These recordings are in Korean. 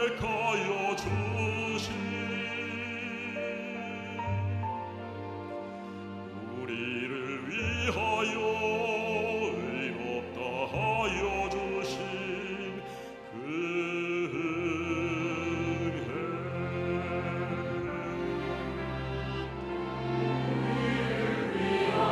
택하여 주신 우리를 위하여 의롭다 하여 주신 그 은혜 우리를 위하여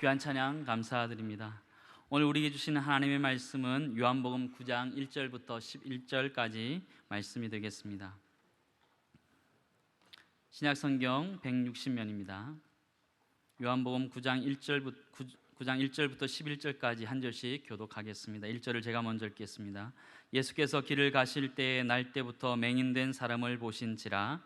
귀한 찬양 감사드립니다. 오늘 우리에게 주시는 하나님의 말씀은 요한복음 9장 1절부터 11절까지 말씀이 되겠습니다. 신약성경 160면입니다. 요한복음 9장 1절부터 11절까지 한 절씩 교독하겠습니다. 1절을 제가 먼저 읽겠습니다. 예수께서 길을 가실 때에 날 때부터 맹인된 사람을 보신지라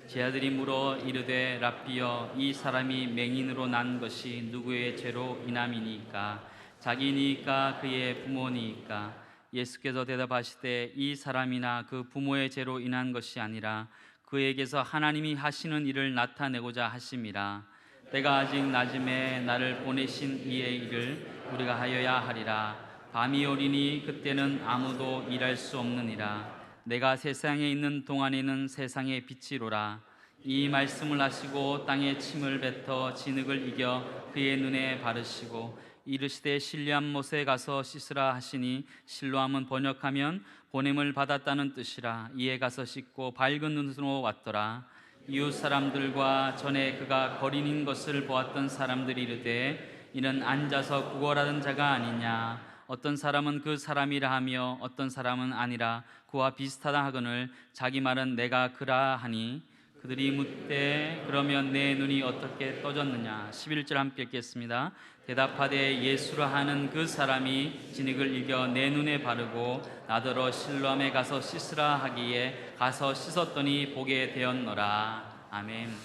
제 아들이 물어 이르되 랍비여 이 사람이 맹인으로 난 것이 누구의 죄로 인함이니까 자기니까 그의 부모니까 예수께서 대답하시되 이 사람이나 그 부모의 죄로 인한 것이 아니라 그에게서 하나님이 하시는 일을 나타내고자 하심이라. 때가 아직 낮음에 나를 보내신 이의 일을 우리가 하여야 하리라. 밤이 오리니 그때는 아무도 일할 수 없느니라. 내가 세상에 있는 동안에는 세상의 빛이로라. 이 말씀을 하시고 땅에 침을 뱉어 진흙을 이겨 그의 눈에 바르시고 이르시되 신뢰한 못에 가서 씻으라 하시니 실로함은 번역하면 보냄을 받았다는 뜻이라. 이에 가서 씻고 밝은 눈으로 왔더라. 이웃 사람들과 전에 그가 거린인 것을 보았던 사람들이 이르되 이는 앉아서 구걸하던 자가 아니냐. 어떤 사람은 그 사람이라 하며 어떤 사람은 아니라 그와 비슷하다 하거늘 자기 말은 내가 그라 하니 그들이 묻되 그러면 내 눈이 어떻게 떠졌느냐. 11절 함께 읽겠습니다. 대답하되 예수라 하는 그 사람이 진흙을 이겨 내 눈에 바르고 나더러 실로암에 가서 씻으라 하기에 가서 씻었더니 보게 되었노라. 아멘.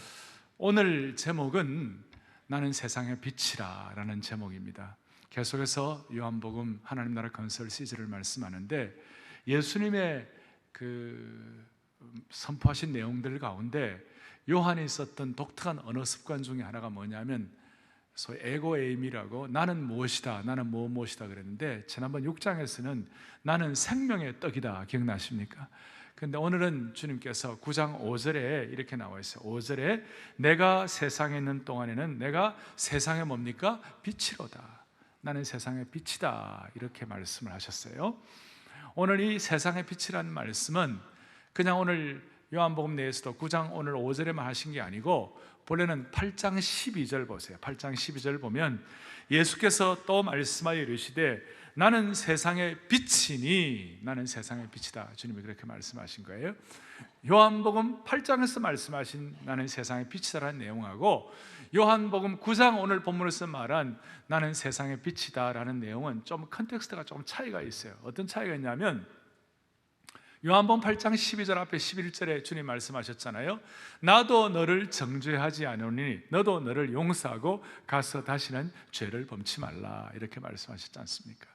오늘 제목은 나는 세상의 빛이라 라는 제목입니다. 계속해서 요한복음 하나님 나라 건설 시즌을 말씀하는데 예수님의 선포하신 내용들 가운데 요한이 썼던 독특한 언어 습관 중에 하나가 뭐냐면 소위 에고에임이라고 나는 무엇이다, 나는 무엇이다 그랬는데 지난번 6장에서는 나는 생명의 떡이다 기억나십니까? 근데 오늘은 주님께서 9장 5절에 이렇게 나와 있어요. 5절에 내가 세상에 있는 동안에는 내가 세상의 뭡니까? 빛이로다. 나는 세상의 빛이다 이렇게 말씀을 하셨어요. 오늘 이 세상의 빛이라는 말씀은 그냥 오늘 요한복음 내에서도 9장 오늘 5절에만 하신 게 아니고 본래는 8장 12절 보세요. 8장 12절 보면 예수께서 또 말씀하여 이르시되 나는 세상의 빛이니 나는 세상의 빛이다. 주님이 그렇게 말씀하신 거예요. 요한복음 8장에서 말씀하신 나는 세상의 빛이다라는 내용하고 요한복음 9장 오늘 본문에서 말한 나는 세상의 빛이다 라는 내용은 좀 컨텍스트가 좀 차이가 있어요. 어떤 차이가 있냐면 요한복음 8장 12절 앞에 11절에 주님 말씀하셨잖아요. 나도 너를 정죄하지 않으니 너도 너를 용서하고 가서 다시는 죄를 범치 말라 이렇게 말씀하셨지 않습니까?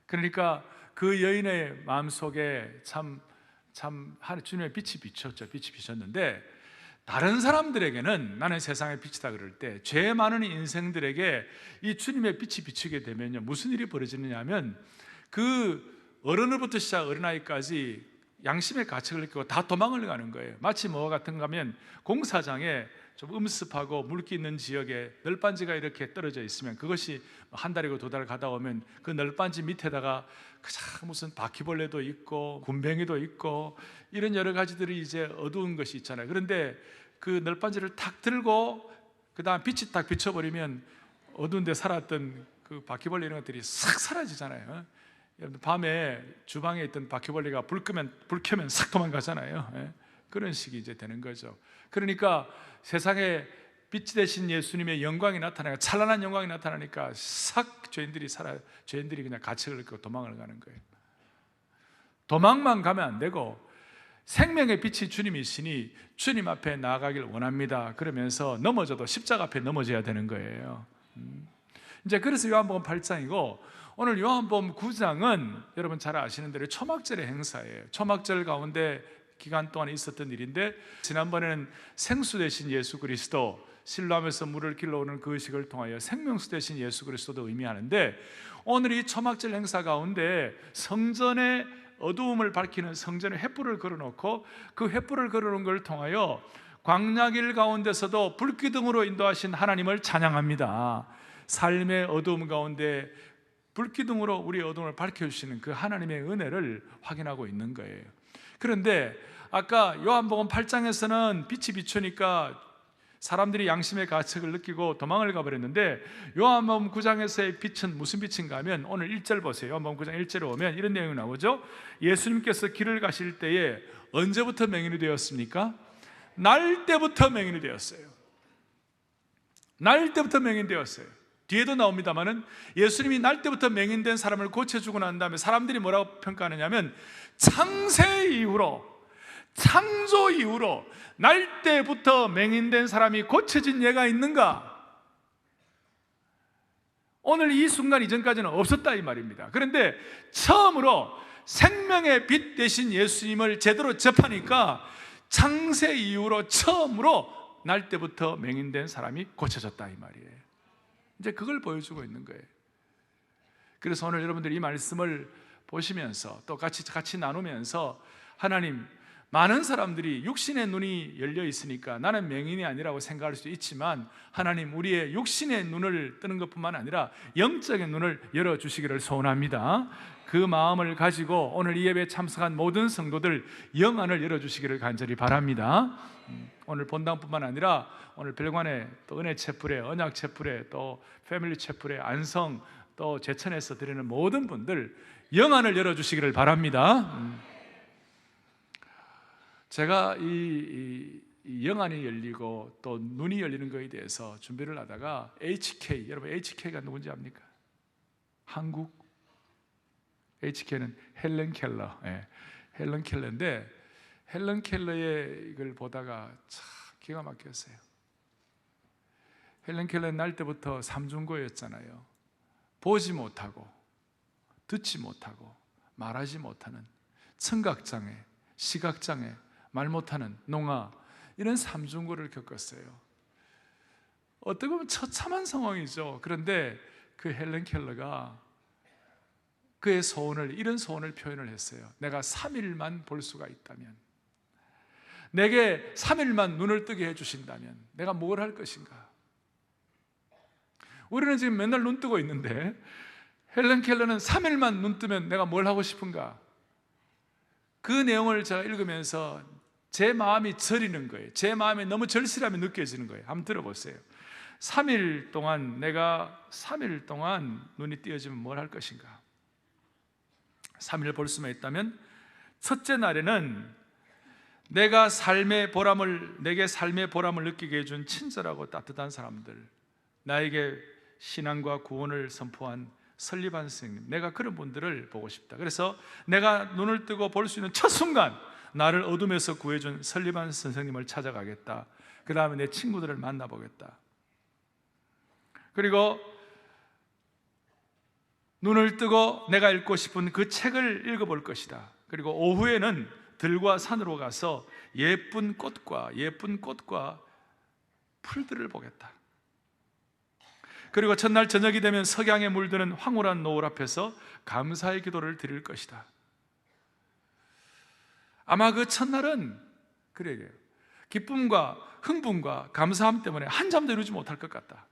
그러니까 그 여인의 마음속에 참 주님의 빛이 비쳤죠. 빛이 비쳤는데 다른 사람들에게는 나는 세상의 빛이다 그럴 때 죄 많은 인생들에게 이 주님의 빛이 비치게 되면요 무슨 일이 벌어지느냐 하면 그 어른으로부터 시작 어린아이까지 양심의 가책을 느끼고 다 도망을 가는 거예요. 마치 뭐와 같은가 하면 공사장에 좀 음습하고 물기 있는 지역에 널빤지가 이렇게 떨어져 있으면 그것이 한 달이고 두 달 가다 오면 그 널빤지 밑에다가 무슨 바퀴벌레도 있고 군뱅이도 있고 이런 여러 가지들이 이제 어두운 것이 있잖아요. 그런데 그 널빤지를 탁 들고 그 다음 빛이 딱 비춰버리면 어두운 데 살았던 그 바퀴벌레 이런 것들이 싹 사라지잖아요. 여러분 밤에 주방에 있던 바퀴벌레가 불 켜면 싹 도망가잖아요. 그런 식이 이제 되는 거죠. 그러니까 세상에 빛이 되신 예수님의 영광이 나타나니까 찬란한 영광이 나타나니까 싹 죄인들이 그냥 가책을 느끼고 도망을 가는 거예요. 도망만 가면 안 되고 생명의 빛이 주님이시니 주님 앞에 나아가길 원합니다. 그러면서 넘어져도 십자가 앞에 넘어져야 되는 거예요. 이제 그래서 요한복음 8장이고 오늘 요한복음 9장은 여러분 잘 아시는 대로 초막절의 행사예요. 초막절 가운데 기간 동안 있었던 일인데 지난번에는 생수 되신 예수 그리스도 실로암에서 물을 길러오는 그 의식을 통하여 생명수 되신 예수 그리스도도 의미하는데 오늘 이 초막절 행사 가운데 성전의 어두움을 밝히는 성전에 횃불을 걸어놓고 그 횃불을 걸어놓은 걸 통하여 광야길 가운데서도 불기둥으로 인도하신 하나님을 찬양합니다. 삶의 어두움 가운데 불기둥으로 우리의 어둠을 밝혀주시는 그 하나님의 은혜를 확인하고 있는 거예요. 그런데 아까 요한복음 8장에서는 빛이 비추니까 사람들이 양심의 가책을 느끼고 도망을 가버렸는데 요한복음 9장에서의 빛은 무슨 빛인가 하면 오늘 1절 보세요. 요한복음 9장 1절에 오면 이런 내용이 나오죠. 예수님께서 길을 가실 때에 언제부터 맹인이 되었습니까? 날 때부터 맹인이 되었어요. 날 때부터 맹인이 되었어요. 뒤에도 나옵니다만은 예수님이 날 때부터 맹인된 사람을 고쳐주고 난 다음에 사람들이 뭐라고 평가하느냐면 창세 이후로 창조 이후로 날 때부터 맹인된 사람이 고쳐진 예가 있는가? 오늘 이 순간 이전까지는 없었다 이 말입니다. 그런데 처음으로 생명의 빛 대신 예수님을 제대로 접하니까 창세 이후로 처음으로 날 때부터 맹인된 사람이 고쳐졌다 이 말이에요. 이제 그걸 보여주고 있는 거예요. 그래서 오늘 여러분들이 이 말씀을 보시면서 또 같이 나누면서 하나님, 많은 사람들이 육신의 눈이 열려 있으니까 나는 맹인이 아니라고 생각할 수도 있지만 하나님, 우리의 육신의 눈을 뜨는 것뿐만 아니라 영적인 눈을 열어주시기를 소원합니다. 그 마음을 가지고 오늘 이 예배에 참석한 모든 성도들 영안을 열어주시기를 간절히 바랍니다. 오늘 본당뿐만 아니라 오늘 별관에 또 은혜 채플에 언약 채플에 또 패밀리 채플에 안성 또 제천에서 드리는 모든 분들 영안을 열어주시기를 바랍니다. 제가 이 영안이 열리고 또 눈이 열리는 것에 대해서 준비를 하다가 HK, 여러분 HK가 누군지 압니까? 한국 HK는 헬렌 켈러, 헬렌 켈러인데 헬렌 켈러의 이걸 보다가 참 기가 막혔어요. 헬렌 켈러는 날 때부터 삼중고였잖아요. 보지 못하고 듣지 못하고 말하지 못하는 청각장애, 시각장애, 말 못하는 농아, 이런 삼중고를 겪었어요. 어떻게 보면 처참한 상황이죠. 그런데 그 헬렌 켈러가 그의 소원을, 이런 소원을 표현을 했어요. 내가 3일만 볼 수가 있다면, 내게 3일만 눈을 뜨게 해주신다면 내가 뭘 할 것인가? 우리는 지금 맨날 눈 뜨고 있는데 헬렌 켈러는 3일만 눈 뜨면 내가 뭘 하고 싶은가? 그 내용을 제가 읽으면서 제 마음이 저리는 거예요. 제 마음에 너무 절실함이 느껴지는 거예요. 한번 들어보세요. 3일 동안, 내가 3일 동안 눈이 띄어지면 뭘 할 것인가? 3일 볼 수만 있다면, 첫째 날에는 내게 삶의 보람을 느끼게 해준 친절하고 따뜻한 사람들, 나에게 신앙과 구원을 선포한 설리반 선생님, 내가 그런 분들을 보고 싶다. 그래서 내가 눈을 뜨고 볼 수 있는 첫 순간 나를 어둠에서 구해준 설리반 선생님을 찾아가겠다. 그 다음에 내 친구들을 만나보겠다. 그리고 눈을 뜨고 내가 읽고 싶은 그 책을 읽어볼 것이다. 그리고 오후에는 들과 산으로 가서 예쁜 꽃과 풀들을 보겠다. 그리고 첫날 저녁이 되면 석양에 물드는 황홀한 노을 앞에서 감사의 기도를 드릴 것이다. 아마 그 첫날은 그래요. 기쁨과 흥분과 감사함 때문에 한잠도 이루지 못할 것 같다.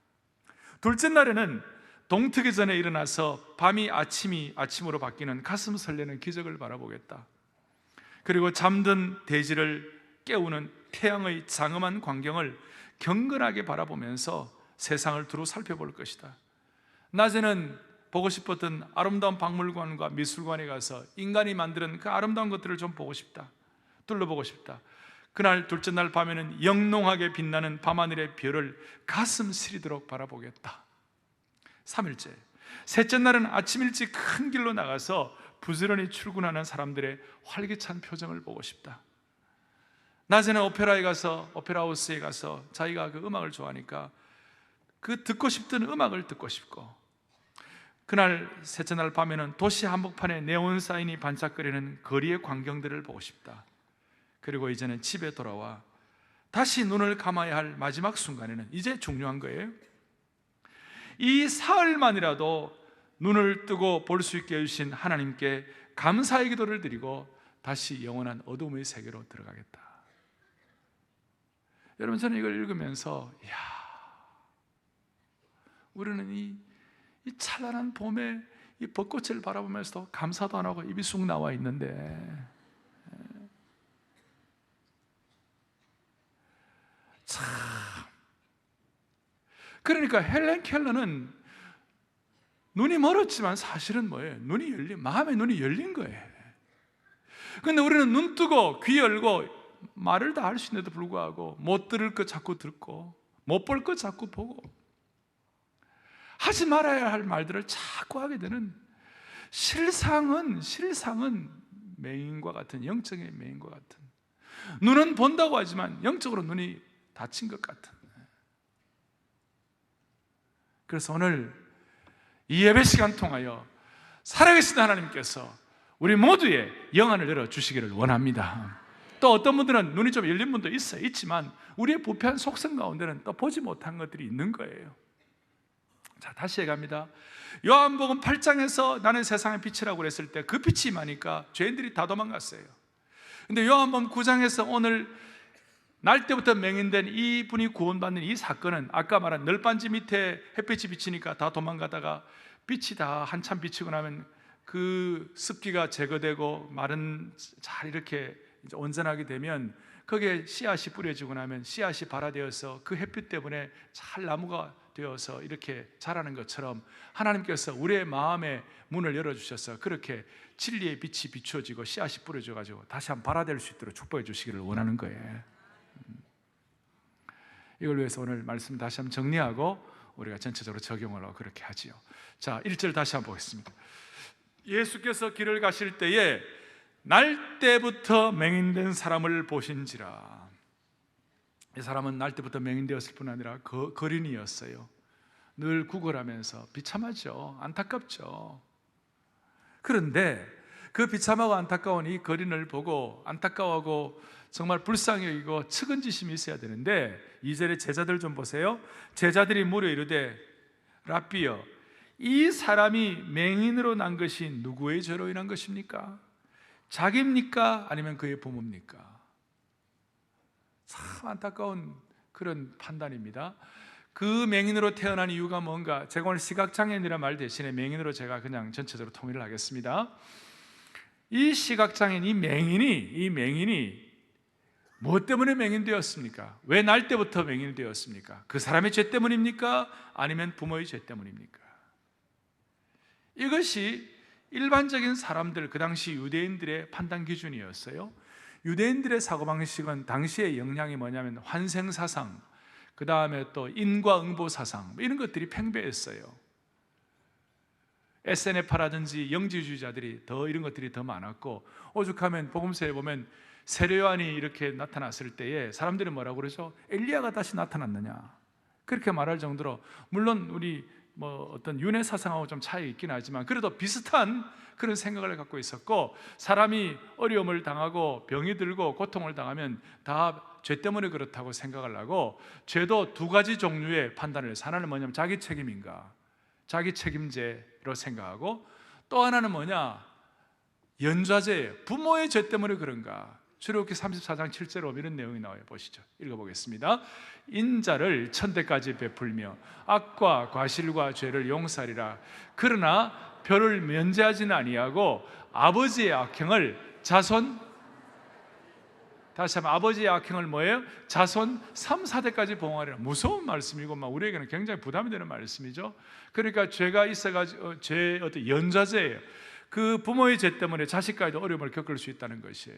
둘째 날에는 동트기 전에 일어나서 밤이 아침으로 바뀌는 가슴 설레는 기적을 바라보겠다. 그리고 잠든 대지를 깨우는 태양의 장엄한 광경을 경건하게 바라보면서 세상을 두루 살펴볼 것이다. 낮에는 보고 싶었던 아름다운 박물관과 미술관에 가서 인간이 만드는 그 아름다운 것들을 좀 보고 싶다. 둘러보고 싶다. 그날 둘째 날 밤에는 영롱하게 빛나는 밤하늘의 별을 가슴 시리도록 바라보겠다. 3일째, 셋째 날은 아침 일찍 큰 길로 나가서 부지런히 출근하는 사람들의 활기찬 표정을 보고 싶다. 낮에는 오페라하우스에 가서 자기가 그 음악을 좋아하니까 그 듣고 싶던 음악을 듣고 싶고, 그날 셋째 날 밤에는 도시 한복판에 네온 사인이 반짝거리는 거리의 광경들을 보고 싶다. 그리고 이제는 집에 돌아와 다시 눈을 감아야 할 마지막 순간에는 이제 중요한 거예요. 이 사흘만이라도 눈을 뜨고 볼 수 있게 해주신 하나님께 감사의 기도를 드리고 다시 영원한 어둠의 세계로 들어가겠다. 여러분, 저는 이걸 읽으면서 우리는 이 찬란한 봄에 이 벚꽃을 바라보면서도 감사도 안 하고 입이 쑥 나와 있는데, 참, 그러니까 헬렌 켈러는 눈이 멀었지만 사실은 뭐예요? 마음의 눈이 열린 거예요. 그런데 우리는 눈 뜨고 귀 열고 말을 다 할 수 있는데도 불구하고 못 들을 것 자꾸 듣고 못 볼 것 자꾸 보고 하지 말아야 할 말들을 자꾸 하게 되는, 실상은 맹인과 같은, 영적인 맹인과 같은, 눈은 본다고 하지만 영적으로 눈이 닫힌 것 같은. 그래서 오늘 이 예배 시간 통하여 살아계신 하나님께서 우리 모두의 영안을 열어주시기를 원합니다. 또 어떤 분들은 눈이 좀 열린 분도 있지만 우리의 부패한 속성 가운데는 또 보지 못한 것들이 있는 거예요. 자, 다시 얘기합니다. 요한복음 8장에서 나는 세상의 빛이라고 그랬을 때 그 빛이 임하니까 죄인들이 다 도망갔어요. 근데 요한복음 9장에서 오늘 날 때부터 맹인된 이 분이 구원받는 이 사건은 아까 말한 널빤지 밑에 햇빛이 비치니까 다 도망가다가 빛이 다 한참 비치고 나면 그 습기가 제거되고 말은 잘 이렇게 이제 온전하게 되면 거기에 씨앗이 뿌려지고 나면 씨앗이 발화되어서 그 햇빛 때문에 잘 나무가 되어서 이렇게 자라는 것처럼 하나님께서 우리의 마음의 문을 열어주셔서 그렇게 진리의 빛이 비추어지고 씨앗이 뿌려져가지고 다시 한번 발화될 수 있도록 축복해 주시기를 원하는 거예요. 이걸 위해서 오늘 말씀 다시 한번 정리하고 우리가 전체적으로 적용을 하고 그렇게 하지요. 자, 1절 다시 한번 보겠습니다. 예수께서 길을 가실 때에 날 때부터 맹인된 사람을 보신지라. 이 사람은 날 때부터 맹인되었을 뿐 아니라 거린이었어요. 늘 구걸하면서 비참하죠. 안타깝죠. 그런데 그 비참하고 안타까운 이 거린을 보고 안타까워하고 정말 불쌍히 여기고 측은지심이 있어야 되는데 2절의 제자들 좀 보세요. 제자들이 물어 이르되 랍비여, 이 사람이 맹인으로 난 것이 누구의 죄로 인한 것입니까? 자기입니까? 아니면 그의 부모입니까? 참 안타까운 그런 판단입니다. 그 맹인으로 태어난 이유가 뭔가, 제가 오늘 시각장애인이라는 말 대신에 맹인으로 제가 그냥 전체적으로 통일을 하겠습니다. 이 시각장애인, 이 맹인이 무엇 때문에 맹인되었습니까? 왜 날 때부터 맹인되었습니까? 그 사람의 죄 때문입니까? 아니면 부모의 죄 때문입니까? 이것이 일반적인 사람들, 그 당시 유대인들의 판단 기준이었어요. 유대인들의 사고방식은 당시의 영향이 뭐냐면 환생사상, 그 다음에 또 인과응보사상, 이런 것들이 팽배했어요. SNF라든지 영지주의자들이 더 이런 것들이 더 많았고, 오죽하면 복음서에 보면 세례요한이 이렇게 나타났을 때에 사람들이 뭐라고 그러죠? 엘리야가 다시 나타났느냐, 그렇게 말할 정도로, 물론 우리 어떤 윤회 사상하고 좀 차이 있긴 하지만 그래도 비슷한 그런 생각을 갖고 있었고, 사람이 어려움을 당하고 병이 들고 고통을 당하면 다 죄 때문에 그렇다고 생각을 하고, 죄도 두 가지 종류의 판단을 해서, 하나는 뭐냐면 자기 책임인가, 자기 책임제로 생각하고, 또 하나는 뭐냐, 연좌제예요. 부모의 죄 때문에 그런가. 출애굽기 34장 7절에 보면 이런 내용이 나와요. 보시죠. 읽어보겠습니다. 인자를 천대까지 베풀며 악과 과실과 죄를 용서하리라. 그러나 별을 면제하지는 아니하고 아버지의 악행을 다시 한번 아버지의 악행을 뭐예요? 자손 3, 4대까지 보응하리라. 무서운 말씀이고 우리에게는 굉장히 부담이 되는 말씀이죠. 그러니까 죄가 있어가지고 죄의 어떤 연좌제예요. 그 부모의 죄 때문에 자식까지도 어려움을 겪을 수 있다는 것이에요.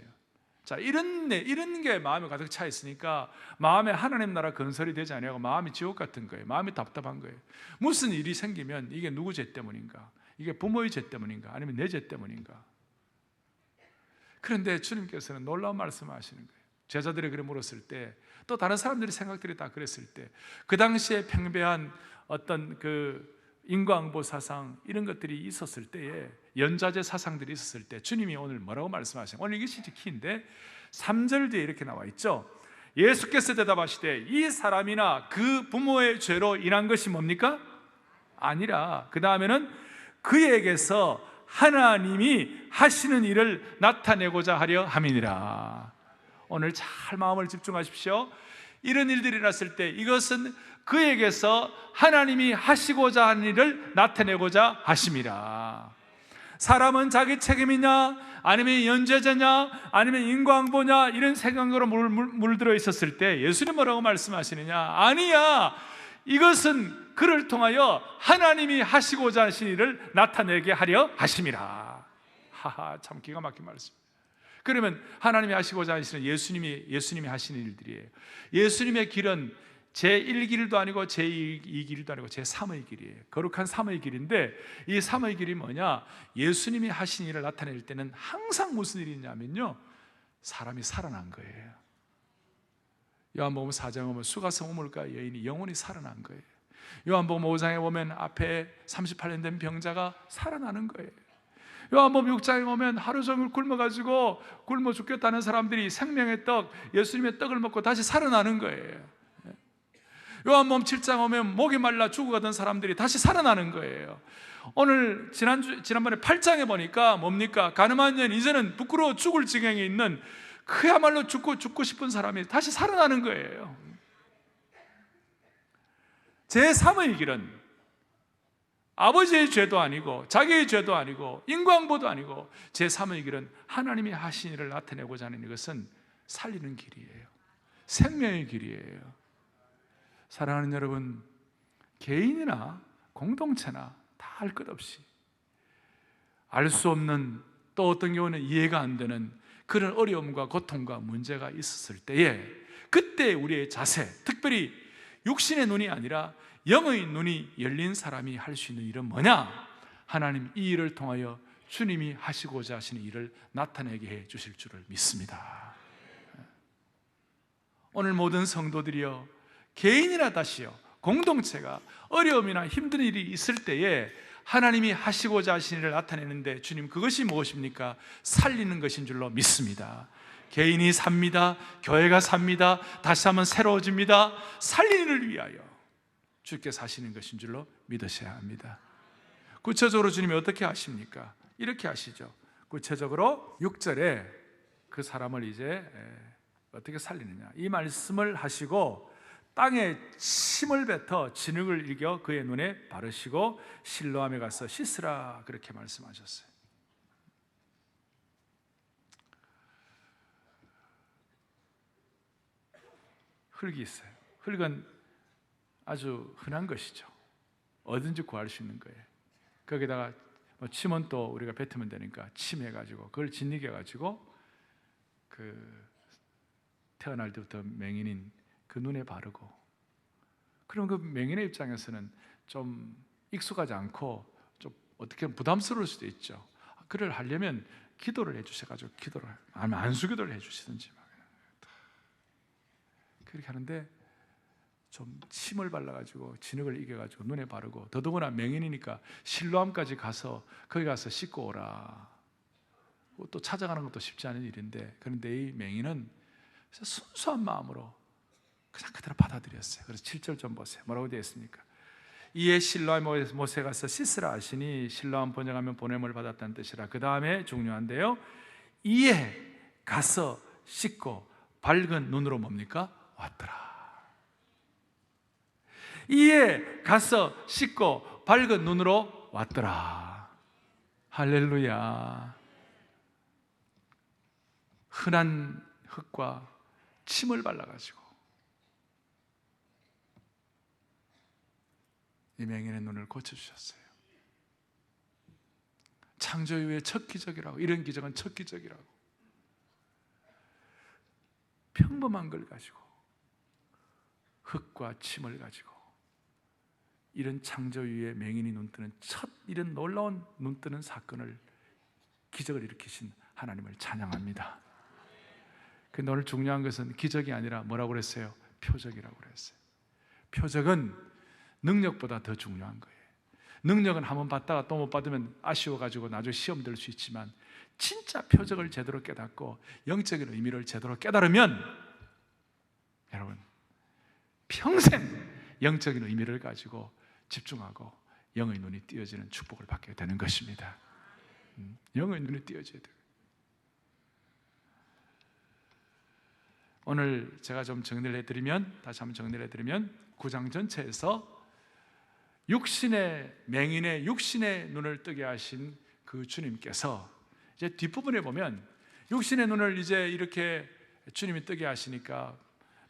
자, 이런 게 마음에 가득 차 있으니까 마음에 하나님 나라 건설이 되지 않냐고 마음이 지옥 같은 거예요. 마음이 답답한 거예요. 무슨 일이 생기면 이게 누구 죄 때문인가? 이게 부모의 죄 때문인가? 아니면 내 죄 때문인가? 그런데 주님께서는 놀라운 말씀을 하시는 거예요. 제자들이 그래 물었을 때, 또 다른 사람들의 생각들이 다 그랬을 때, 그 당시에 팽배한 어떤 그 인과응보 사상, 이런 것들이 있었을 때에, 연좌제 사상들이 있었을 때 주님이 오늘 뭐라고 말씀하시나요? 오늘 이게 진짜 키인데 3절 뒤에 이렇게 나와 있죠. 예수께서 대답하시되 이 사람이나 그 부모의 죄로 인한 것이 뭡니까? 아니라, 그 다음에는 그에게서 하나님이 하시는 일을 나타내고자 하려 함이니라. 오늘 잘 마음을 집중하십시오. 이런 일들이 일어났을 때 이것은 그에게서 하나님이 하시고자 하는 일을 나타내고자 하심이라. 사람은 자기 책임이냐, 아니면 연좌제냐, 아니면 인과응보냐, 이런 생각으로 물들어 있었을 때 예수님 뭐라고 말씀하시느냐? 아니야, 이것은 그를 통하여 하나님이 하시고자 하신 일을 나타내게 하려 하심이라. 하하, 참 기가 막힌 말씀. 그러면 하나님이 하시고자 하시는 예수님이 하시는 일들이에요. 예수님의 길은 제1길도 아니고 제2길도 아니고 제3의 길이에요. 거룩한 3의 길인데, 이 3의 길이 뭐냐? 예수님이 하신 일을 나타낼 때는 항상 무슨 일이 있냐면요, 사람이 살아난 거예요. 요한복음 4장에 보면 수가성 우물가 여인이 영혼이 살아난 거예요. 요한복음 5장에 보면 앞에 38년 된 병자가 살아나는 거예요. 요한복음 6장에 보면 하루 종일 굶어 죽겠다는 사람들이 생명의 떡, 예수님의 떡을 먹고 다시 살아나는 거예요. 요한복음 7장 오면 목이 말라 죽어가던 사람들이 다시 살아나는 거예요. 오늘 지난번에 8장에 보니까 뭡니까? 가늠한 년, 이제는 부끄러워 죽을 지경에 있는 그야말로 죽고 싶은 사람이 다시 살아나는 거예요. 제3의 길은 아버지의 죄도 아니고 자기의 죄도 아니고 인과응보도 아니고, 제3의 길은 하나님이 하신 일을 나타내고자 하는 이것은 살리는 길이에요. 생명의 길이에요. 사랑하는 여러분, 개인이나 공동체나 다 할 것 없이 알 수 없는, 또 어떤 경우는 이해가 안 되는 그런 어려움과 고통과 문제가 있었을 때에, 그때 우리의 자세, 특별히 육신의 눈이 아니라 영의 눈이 열린 사람이 할 수 있는 일은 뭐냐? 하나님 이 일을 통하여 주님이 하시고자 하시는 일을 나타내게 해 주실 줄을 믿습니다. 오늘 모든 성도들이여, 개인이나 다시요 공동체가 어려움이나 힘든 일이 있을 때에 하나님이 하시고자 하시는 일을 나타내는데, 주님 그것이 무엇입니까? 살리는 것인 줄로 믿습니다. 개인이 삽니다. 교회가 삽니다. 다시 한번 새로워집니다. 살리는 일을 위하여 주께서 하시는 것인 줄로 믿으셔야 합니다. 구체적으로 주님이 어떻게 하십니까? 이렇게 하시죠. 구체적으로 6절에 그 사람을 이제 어떻게 살리느냐, 이 말씀을 하시고 땅에 침을 뱉어 진흙을 이겨 그의 눈에 바르시고 실로암에 가서 씻으라, 그렇게 말씀하셨어요. 흙이 있어요. 흙은 아주 흔한 것이죠. 어딘지 구할 수 있는 거예요. 거기다가 침은 또 우리가 뱉으면 되니까 침 해가지고 그걸 짓이겨가지고 그 태어날 때부터 맹인인 그 눈에 바르고, 그럼 그 맹인의 입장에서는 좀 익숙하지 않고 좀 어떻게 부담스러울 수도 있죠. 그를 하려면 기도를 해주셔가지고 기도를, 아니면 안수기도를 해주시든지 그렇게 하는데, 좀 침을 발라가지고 진흙을 이겨가지고 눈에 바르고, 더더구나 맹인이니까 실로암까지 가서 거기 가서 씻고 오라, 또 찾아가는 것도 쉽지 않은 일인데, 그런데 이 맹인은 순수한 마음으로 그냥 그대로 받아들였어요. 그래서 7절 좀 보세요. 뭐라고 되어 있습니까? 이에 실로암 못에 가서 씻으라 하시니 실로암 번역하면 보냄을 받았다는 뜻이라. 그 다음에 중요한데요, 이에 가서 씻고 밝은 눈으로 뭡니까? 왔더라. 이에 가서 씻고 밝은 눈으로 왔더라. 할렐루야. 흔한 흙과 침을 발라가지고 이 맹인의 눈을 고쳐주셨어요. 창조 이후의 첫 기적이라고, 이런 기적은 첫 기적이라고. 평범한 걸 가지고, 흙과 침을 가지고 이런 창조 이후에 맹인이 눈뜨는 첫 이런 놀라운 눈뜨는 사건을, 기적을 일으키신 하나님을 찬양합니다. 근데 오늘 중요한 것은 기적이 아니라 뭐라고 그랬어요? 표적이라고 그랬어요. 표적은 능력보다 더 중요한 거예요. 능력은 한번 받다가 또 못 받으면 아쉬워가지고 나중에 시험 들 수 있지만, 진짜 표적을 제대로 깨닫고 영적인 의미를 제대로 깨달으면 여러분 평생 영적인 의미를 가지고 집중하고 영의 눈이 띄어지는 축복을 받게 되는 것입니다. 영의 눈이 띄어져야 돼요. 오늘 제가 좀 정리를 해드리면, 다시 한번 정리를 해드리면, 9장 전체에서 육신의 맹인의 육신의 눈을 뜨게 하신 그 주님께서 이제 뒷부분에 보면 육신의 눈을 이제 이렇게 주님이 뜨게 하시니까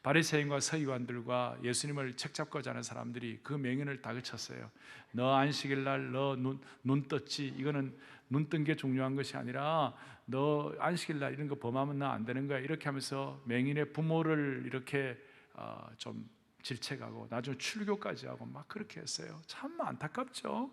바리새인과 서기관들과 예수님을 책잡고자 하는 사람들이 그 맹인을 다그쳤어요. 너 안식일 날 너 눈 떴지? 이거는 눈 뜬 게 중요한 것이 아니라 너 안식일 날 이런 거 범하면 너 안 되는 거야. 이렇게 하면서 맹인의 부모를 이렇게 좀 질책하고 나중에 출교까지 하고 막 그렇게 했어요. 참 안타깝죠.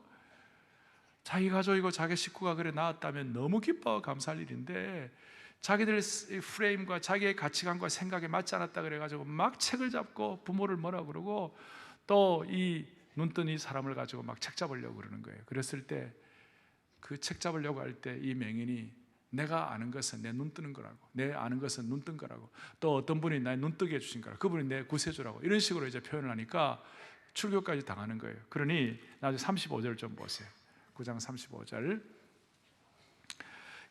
자기 가족이고 자기 식구가 그래 나았다면 너무 기뻐 감사할 일인데, 자기들 프레임과 자기의 가치관과 생각에 맞지 않았다 그래가지고 막 책을 잡고 부모를 뭐라 그러고, 또 이 눈뜬 이 사람을 가지고 막 책 잡으려고 그러는 거예요. 그랬을 때 그 책 잡으려고 할 때 이 맹인이 내가 아는 것은 내 눈 뜨는 거라고, 내 아는 것은 눈 뜬 거라고, 또 어떤 분이 나 눈 뜨게 해주신 거라고, 그분이 내 구세주라고, 이런 식으로 이제 표현을 하니까 출교까지 당하는 거예요. 그러니 나중에 35절 좀 보세요. 9장 35절.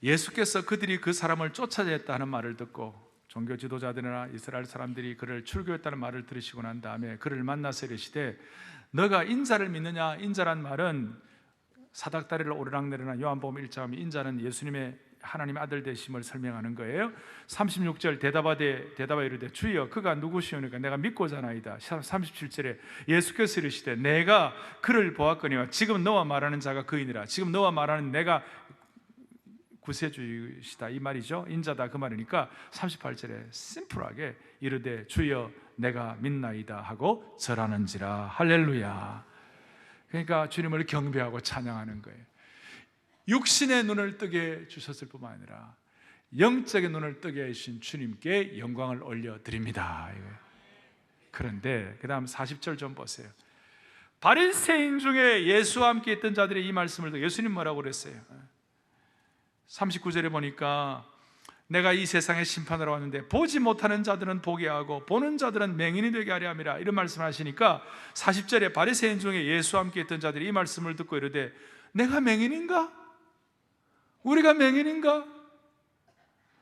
예수께서 그들이 그 사람을 쫓아냈다 하는 말을 듣고 종교 지도자들이나 이스라엘 사람들이 그를 출교했다는 말을 들으시고 난 다음에 그를 만나서 이르시되 너가 인자를 믿느냐? 인자란 말은 사닥다리를 오르락내리나 요한복음 1장 인자는 예수님의 하나님의 아들 되심을 설명하는 거예요. 36절 대답하여 이르되 주여 그가 누구시오니까 내가 믿고자나이다. 37절에 예수께서 이르시되 내가 그를 보았거니와 지금 너와 말하는 자가 그이니라. 지금 너와 말하는 내가 구세주이시다 이 말이죠. 인자다 그 말이니까 38절에 심플하게 이르되 주여 내가 믿나이다 하고 절하는지라. 할렐루야. 그러니까 주님을 경배하고 찬양하는 거예요. 육신의 눈을 뜨게 주셨을 뿐만 아니라 영적인 눈을 뜨게 해주신 주님께 영광을 올려드립니다. 그런데 그 다음 40절 좀 보세요. 바리새인 중에 예수와 함께 있던 자들이 이 말씀을 듣고 예수님 뭐라고 그랬어요? 39절에 보니까 내가 이 세상에 심판하러 왔는데 보지 못하는 자들은 보게 하고 보는 자들은 맹인이 되게 하려 함이라. 이런 말씀을 하시니까 40절에 바리새인 중에 예수와 함께 있던 자들이 이 말씀을 듣고 이르되 내가 맹인인가? 우리가 맹인인가?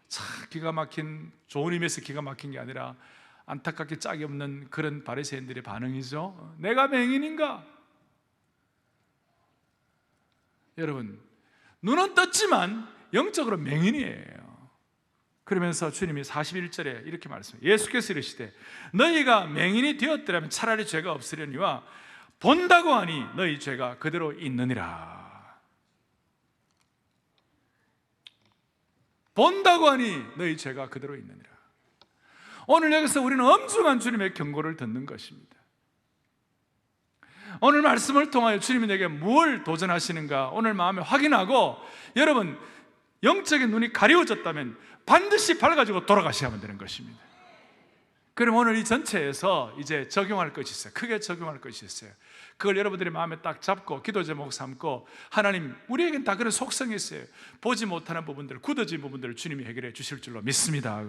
참 기가 막힌, 좋은 의미에서 기가 막힌 게 아니라 안타깝게 짝이 없는 그런 바리새인들의 반응이죠. 내가 맹인인가? 여러분, 눈은 떴지만 영적으로 맹인이에요. 그러면서 주님이 41절에 이렇게 말씀해요. 예수께서 이르시되 너희가 맹인이 되었더라면 차라리 죄가 없으려니와 본다고 하니 너희 죄가 그대로 있느니라. 본다고 하니 너희 죄가 그대로 있느니라. 오늘 여기서 우리는 엄중한 주님의 경고를 듣는 것입니다. 오늘 말씀을 통하여 주님이 내게 뭘 도전하시는가 오늘 마음에 확인하고, 여러분 영적인 눈이 가려워졌다면 반드시 밝아지고 돌아가셔야만 되는 것입니다. 그럼 오늘 이 전체에서 이제 적용할 것이 있어요. 크게 적용할 것이 있어요. 그걸 여러분들이 마음에 딱 잡고 기도 제목 삼고, 하나님 우리에겐 다 그런 속성이 있어요. 보지 못하는 부분들, 굳어진 부분들을 주님이 해결해 주실 줄로 믿습니다.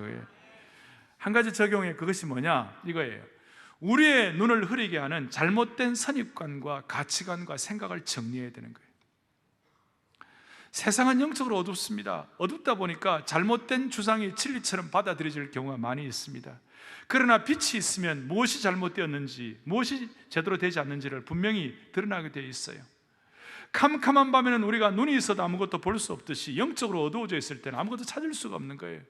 한 가지 적용해, 그것이 뭐냐 이거예요. 우리의 눈을 흐리게 하는 잘못된 선입관과 가치관과 생각을 정리해야 되는 거예요. 세상은 영적으로 어둡습니다. 어둡다 보니까 잘못된 주장이 진리처럼 받아들여질 경우가 많이 있습니다. 그러나 빛이 있으면 무엇이 잘못되었는지, 무엇이 제대로 되지 않는지를 분명히 드러나게 되어 있어요. 캄캄한 밤에는 우리가 눈이 있어도 아무것도 볼 수 없듯이 영적으로 어두워져 있을 때는 아무것도 찾을 수가 없는 거예요.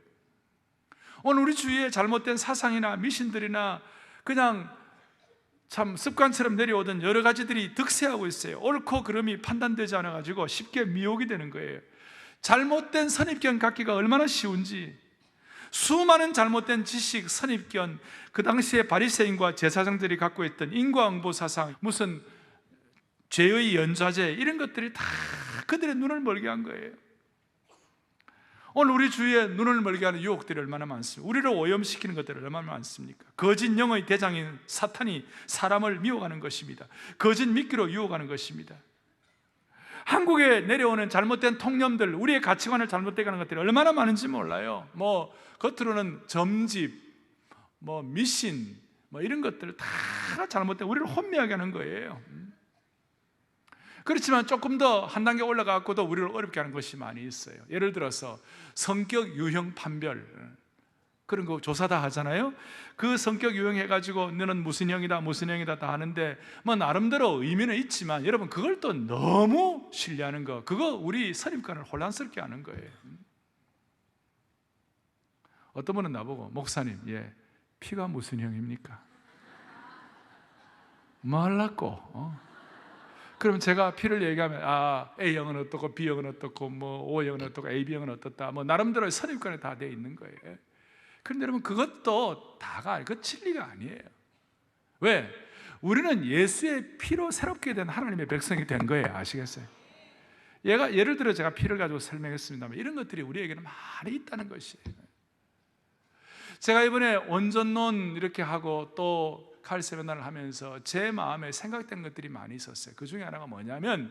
오늘 우리 주위에 잘못된 사상이나 미신들이나 그냥 참 습관처럼 내려오던 여러 가지들이 득세하고 있어요. 옳고 그름이 판단되지 않아가지고 쉽게 미혹이 되는 거예요. 잘못된 선입견 갖기가 얼마나 쉬운지, 수많은 잘못된 지식, 선입견, 그 당시에 바리새인과 제사장들이 갖고 있던 인과응보 사상, 무슨 죄의 연좌제, 이런 것들이 다 그들의 눈을 멀게 한 거예요. 오늘 우리 주위에 눈을 멀게 하는 유혹들이 얼마나 많습니까? 우리를 오염시키는 것들이 얼마나 많습니까? 거짓 영의 대장인 사탄이 사람을 미워하는 것입니다. 거짓 미끼로 유혹하는 것입니다. 한국에 내려오는 잘못된 통념들, 우리의 가치관을 잘못되게 하는 것들이 얼마나 많은지 몰라요. 겉으로는 점집, 미신, 이런 것들 다 잘못된, 우리를 혼미하게 하는 거예요. 그렇지만 조금 더 한 단계 올라가고도 우리를 어렵게 하는 것이 많이 있어요. 예를 들어서 성격 유형 판별, 그런 거 조사 다 하잖아요. 그 성격 유형 해가지고 너는 무슨 형이다 무슨 형이다 다 하는데 나름대로 의미는 있지만, 여러분 그걸 또 너무 신뢰하는 거, 그거 우리 선입관을 혼란스럽게 하는 거예요. 어떤 분은 나보고 목사님, 피가 무슨 형입니까? 말랐고 그럼 제가 피를 얘기하면 A형은 어떻고 B형은 어떻고 O형은 어떻고 AB형은 어떻다, 나름대로 선입관이 다 되어 있는 거예요. 그런데 여러분 그것도 다가 그 진리가 아니에요. 왜? 우리는 예수의 피로 새롭게 된 하나님의 백성이 된 거예요. 아시겠어요? 예를 들어 제가 피를 가지고 설명했습니다만 이런 것들이 우리에게는 많이 있다는 것이에요. 제가 이번에 온전론 이렇게 하고 또 칼 세미나를 하면서 제 마음에 생각된 것들이 많이 있었어요. 그 중에 하나가 뭐냐면,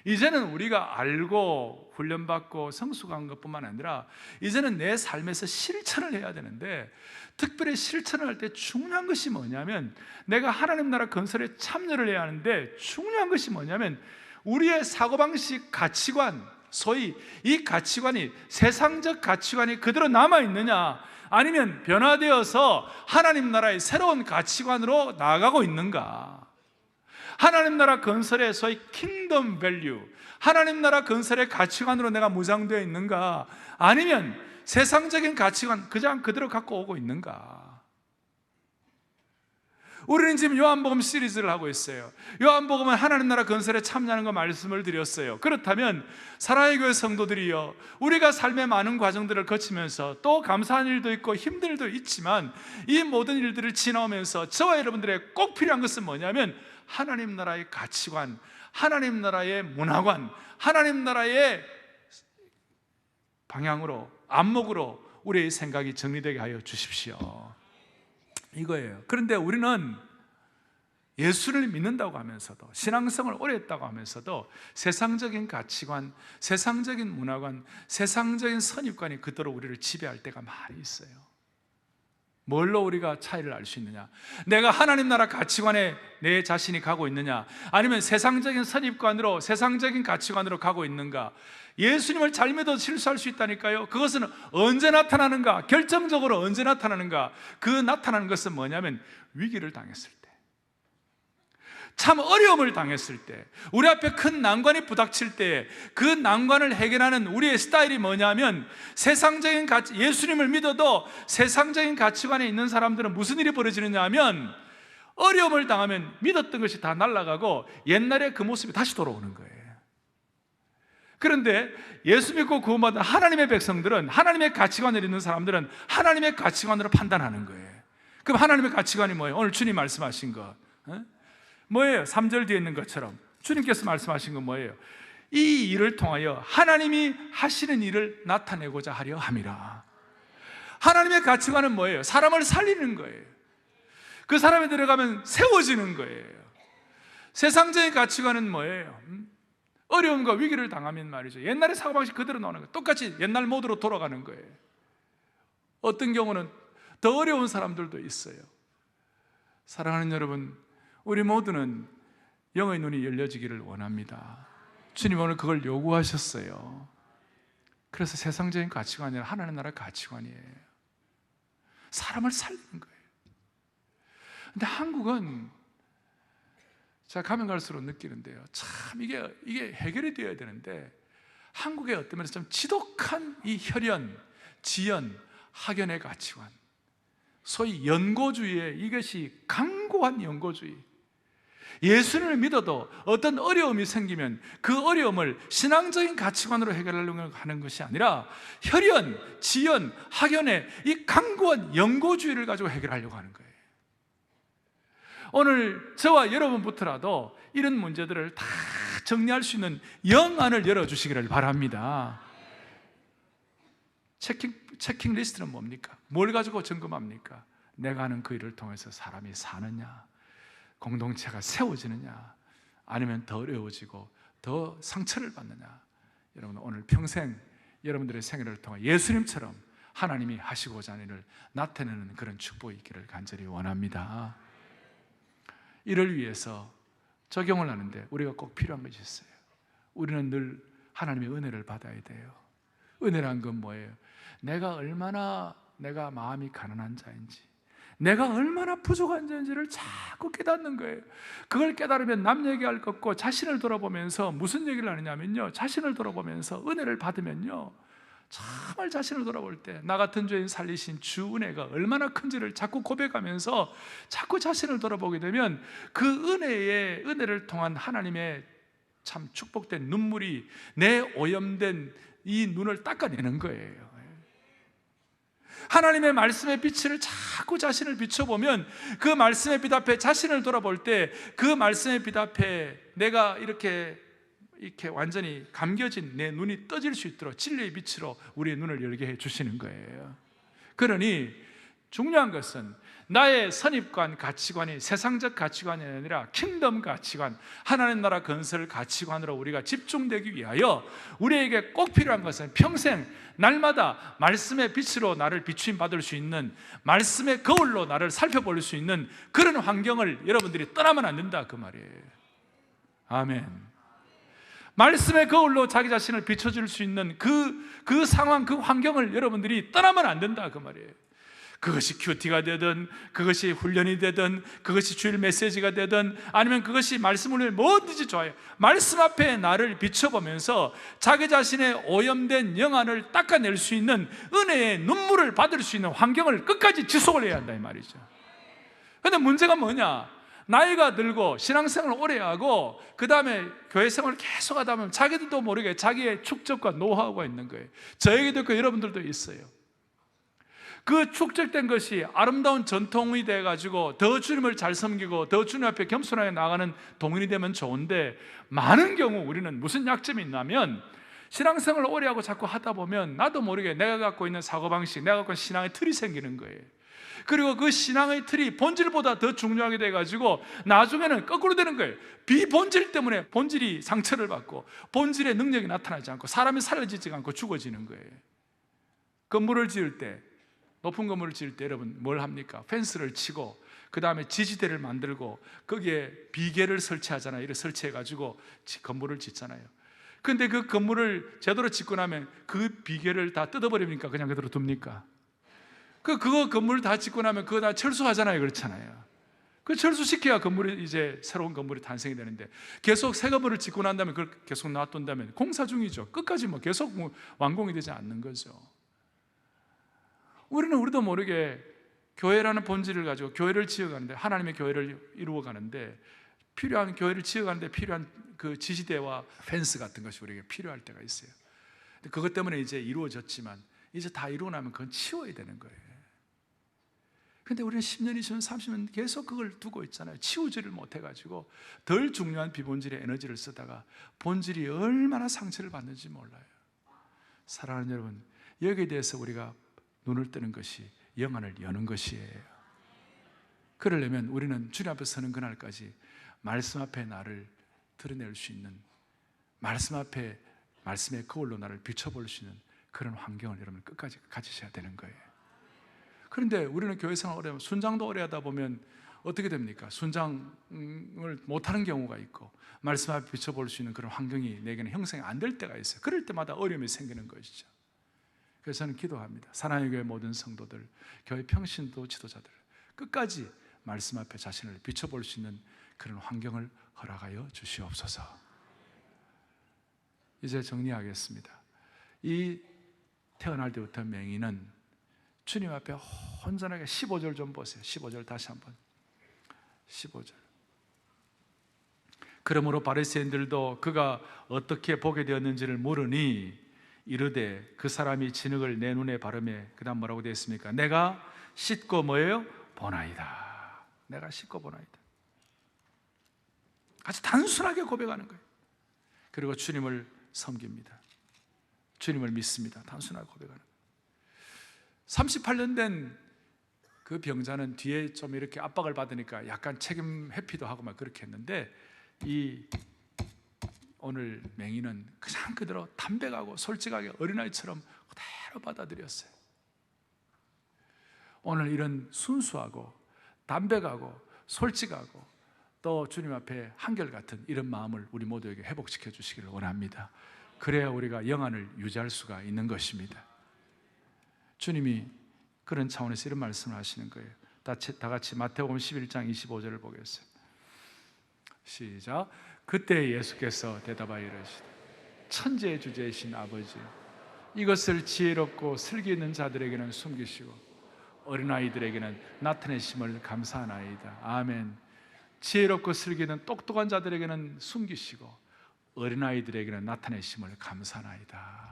이제는 우리가 알고 훈련받고 성숙한 것뿐만 아니라 이제는 내 삶에서 실천을 해야 되는데, 특별히 실천을 할 때 중요한 것이 뭐냐면, 내가 하나님 나라 건설에 참여를 해야 하는데 중요한 것이 뭐냐면, 우리의 사고방식, 가치관, 소위 이 가치관이 세상적 가치관이 그대로 남아있느냐, 아니면 변화되어서 하나님 나라의 새로운 가치관으로 나아가고 있는가. 하나님 나라 건설의 소위 킹덤 밸류, 하나님 나라 건설의 가치관으로 내가 무장되어 있는가, 아니면 세상적인 가치관 그냥 그대로 갖고 오고 있는가? 우리는 지금 요한복음 시리즈를 하고 있어요. 요한복음은 하나님 나라 건설에 참여하는 거 말씀을 드렸어요. 그렇다면 사랑의 교회 성도들이요, 우리가 삶의 많은 과정들을 거치면서 또 감사한 일도 있고 힘든 일도 있지만 이 모든 일들을 지나오면서 저와 여러분들의 꼭 필요한 것은 뭐냐면 하나님 나라의 가치관, 하나님 나라의 문화관, 하나님 나라의 방향으로, 안목으로 우리의 생각이 정리되게 하여 주십시오. 이거예요. 그런데 우리는 예수를 믿는다고 하면서도, 신앙생활을 오래 했다고 하면서도 세상적인 가치관, 세상적인 문화관, 세상적인 선입관이 그토록 우리를 지배할 때가 많이 있어요. 뭘로 우리가 차이를 알 수 있느냐? 내가 하나님 나라 가치관에 내 자신이 가고 있느냐, 아니면 세상적인 선입관으로, 세상적인 가치관으로 가고 있는가? 예수님을 잘 믿어도 실수할 수 있다니까요. 그것은 언제 나타나는가? 결정적으로 언제 나타나는가? 그 나타나는 것은 뭐냐면 위기를 당했을 때, 참 어려움을 당했을 때, 우리 앞에 큰 난관이 부닥칠 때, 그 난관을 해결하는 우리의 스타일이 뭐냐면, 세상적인 가치, 예수님을 믿어도 세상적인 가치관에 있는 사람들은 무슨 일이 벌어지느냐 하면, 어려움을 당하면 믿었던 것이 다 날아가고 옛날에 그 모습이 다시 돌아오는 거예요. 그런데 예수 믿고 구원받은 하나님의 백성들은, 하나님의 가치관을 있는 사람들은 하나님의 가치관으로 판단하는 거예요. 그럼 하나님의 가치관이 뭐예요? 오늘 주님 말씀하신 것 뭐예요? 3절 뒤에 있는 것처럼 주님께서 말씀하신 건 뭐예요? 이 일을 통하여 하나님이 하시는 일을 나타내고자 하려 함이라. 하나님의 가치관은 뭐예요? 사람을 살리는 거예요. 그 사람이 들어가면 세워지는 거예요. 세상적인 가치관은 뭐예요? 어려움과 위기를 당하면 말이죠, 옛날의 사고방식 그대로 나오는 거예요. 똑같이 옛날 모드로 돌아가는 거예요. 어떤 경우는 더 어려운 사람들도 있어요. 사랑하는 여러분, 우리 모두는 영의 눈이 열려지기를 원합니다. 주님 오늘 그걸 요구하셨어요. 그래서 세상적인 가치관이 아니라 하나님 나라 가치관이에요. 사람을 살리는 거예요. 근데 한국은 제가 가면 갈수록 느끼는데요, 참 이게 해결이 되어야 되는데 한국의 어떤 면에서 좀 지독한 이 혈연, 지연, 학연의 가치관, 소위 연고주의의 이것이 강고한 연고주의. 예수님을 믿어도 어떤 어려움이 생기면 그 어려움을 신앙적인 가치관으로 해결하려고 하는 것이 아니라 혈연, 지연, 학연의 이 강고한 연고주의를 가지고 해결하려고 하는 거예요. 오늘 저와 여러분부터라도 이런 문제들을 다 정리할 수 있는 영안을 열어주시기를 바랍니다. 체킹 리스트는 뭡니까? 뭘 가지고 점검합니까? 내가 하는 그 일을 통해서 사람이 사느냐, 공동체가 세워지느냐, 아니면 더 어려워지고 더 상처를 받느냐. 여러분 오늘 평생 여러분들의 생애를 통해 예수님처럼 하나님이 하시고자 하는 일을 나타내는 그런 축복이 있기를 간절히 원합니다. 이를 위해서 적용을 하는데 우리가 꼭 필요한 것이 있어요. 우리는 늘 하나님의 은혜를 받아야 돼요. 은혜란 건 뭐예요? 내가 얼마나 내가 마음이 가난한 자인지, 내가 얼마나 부족한 자인지를 자꾸 깨닫는 거예요. 그걸 깨달으면 남 얘기할 것 없고 자신을 돌아보면서 무슨 얘기를 하느냐면요, 자신을 돌아보면서 은혜를 받으면요, 정말 자신을 돌아볼 때 나 같은 죄인 살리신 주 은혜가 얼마나 큰지를 자꾸 고백하면서 자꾸 자신을 돌아보게 되면 그 은혜를 통한 하나님의 참 축복된 눈물이 내 오염된 이 눈을 닦아내는 거예요. 하나님의 말씀의 빛을 자꾸 자신을 비춰보면 그 말씀의 빛 앞에 자신을 돌아볼 때 그 말씀의 빛 앞에 내가 이렇게 완전히 감겨진 내 눈이 떠질 수 있도록 진리의 빛으로 우리의 눈을 열게 해주시는 거예요. 그러니 중요한 것은 나의 선입관, 가치관이 세상적 가치관이 아니라 킹덤 가치관, 하나님 나라 건설 가치관으로 우리가 집중되기 위하여 우리에게 꼭 필요한 것은 평생 날마다 말씀의 빛으로 나를 비추임 받을 수 있는, 말씀의 거울로 나를 살펴볼 수 있는 그런 환경을 여러분들이 떠나면 안 된다 그 말이에요. 아멘. 말씀의 거울로 자기 자신을 비춰줄 수 있는 그 상황, 그 환경을 여러분들이 떠나면 안 된다 그 말이에요. 그것이 큐티가 되든, 그것이 훈련이 되든, 그것이 주일 메시지가 되든, 아니면 그것이 말씀을 뭐든지 좋아요. 말씀 앞에 나를 비춰보면서 자기 자신의 오염된 영안을 닦아낼 수 있는 은혜의 눈물을 받을 수 있는 환경을 끝까지 지속을 해야 한다 이 말이죠. 그런데 문제가 뭐냐? 나이가 들고 신앙생활을 오래 하고 그 다음에 교회 생활을 계속 하다 보면 자기들도 모르게 자기의 축적과 노하우가 있는 거예요. 저에게도 있고 여러분들도 있어요. 그 축적된 것이 아름다운 전통이 돼가지고 더 주님을 잘 섬기고 더 주님 앞에 겸손하게 나가는 동인이 되면 좋은데, 많은 경우 우리는 무슨 약점이 있냐면 신앙생활을 오래 하고 자꾸 하다 보면 나도 모르게 내가 갖고 있는 사고방식, 내가 갖고 있는 신앙의 틀이 생기는 거예요. 그리고 그 신앙의 틀이 본질보다 더 중요하게 돼가지고 나중에는 거꾸로 되는 거예요. 비본질 때문에 본질이 상처를 받고 본질의 능력이 나타나지 않고 사람이 살려지지 않고 죽어지는 거예요. 건물을 지을 때, 높은 건물을 지을 때 여러분 뭘 합니까? 펜스를 치고 그 다음에 지지대를 만들고 거기에 비계를 설치하잖아요. 이렇게 설치해가지고 건물을 짓잖아요. 근데 그 건물을 제대로 짓고 나면 그 비계를 다 뜯어버립니까? 그냥 그대로 둡니까? 그거 건물 다 짓고 나면 그거 다 철수하잖아요. 그렇잖아요. 그 철수시켜야 건물이 이제 새로운 건물이 탄생이 되는데, 계속 새 건물을 짓고 난 다음에 그걸 계속 놔둔다면 공사 중이죠. 끝까지 계속 완공이 되지 않는 거죠. 우리도 모르게 교회라는 본질을 가지고 교회를 지어가는데, 하나님의 교회를 이루어가는데, 필요한 교회를 지어가는데 필요한 그 지지대와 펜스 같은 것이 우리에게 필요할 때가 있어요. 그것 때문에 이제 이루어졌지만 이제 다 이루고 나면 그건 치워야 되는 거예요. 근데 우리는 10년, 20년, 30년 계속 그걸 두고 있잖아요. 치우지를 못해가지고 덜 중요한 비본질의 에너지를 쓰다가 본질이 얼마나 상처를 받는지 몰라요. 사랑하는 여러분, 여기에 대해서 우리가 눈을 뜨는 것이 영안을 여는 것이에요. 그러려면 우리는 주님 앞에 서는 그날까지 말씀 앞에 나를 드러낼 수 있는, 말씀 앞에 말씀의 거울로 나를 비춰볼 수 있는 그런 환경을 여러분 끝까지 가지셔야 되는 거예요. 그런데 우리는 교회 생활 오래 하면, 순장도 오래 하다 보면 어떻게 됩니까? 순장을 못하는 경우가 있고 말씀 앞에 비춰볼 수 있는 그런 환경이 내게는 형성이 안 될 때가 있어요. 그럴 때마다 어려움이 생기는 것이죠. 그래서 저는 기도합니다. 사랑의 교회 모든 성도들, 교회 평신도 지도자들, 끝까지 말씀 앞에 자신을 비춰볼 수 있는 그런 환경을 허락하여 주시옵소서. 이제 정리하겠습니다. 이 태어날 때부터 맹인은 주님 앞에 혼전하게, 15절 좀 보세요. 15절 다시 한번. 15절. 그러므로 바리새인들도 그가 어떻게 보게 되었는지를 모르니 이르되 그 사람이 진흙을 내 눈에 바르매, 그 다음 뭐라고 되어 있습니까? 내가 씻고 뭐예요? 보나이다. 내가 씻고 보나이다. 아주 단순하게 고백하는 거예요. 그리고 주님을 섬깁니다. 주님을 믿습니다. 단순하게 고백하는 거예요. 38년 된 그 병자는 뒤에 좀 이렇게 압박을 받으니까 약간 책임 회피도 하고 막 그렇게 했는데, 이 오늘 맹인은 그냥 그대로 담백하고 솔직하게 어린아이처럼 그대로 받아들였어요. 오늘 이런 순수하고 담백하고 솔직하고 또 주님 앞에 한결같은 이런 마음을 우리 모두에게 회복시켜 주시기를 원합니다. 그래야 우리가 영안을 유지할 수가 있는 것입니다. 주님이 그런 차원에서 이런 말씀을 하시는 거예요. 다 같이 마태복음 11장 25절을 보겠어요. 시작. 그때 예수께서 대답하여 이르시되 천지의 주제이신 아버지, 이것을 지혜롭고 슬기 있는 자들에게는 숨기시고 어린아이들에게는 나타내심을 감사하나이다. 아멘. 지혜롭고 슬기 있는 똑똑한 자들에게는 숨기시고 어린아이들에게는 나타내심을 감사하나이다.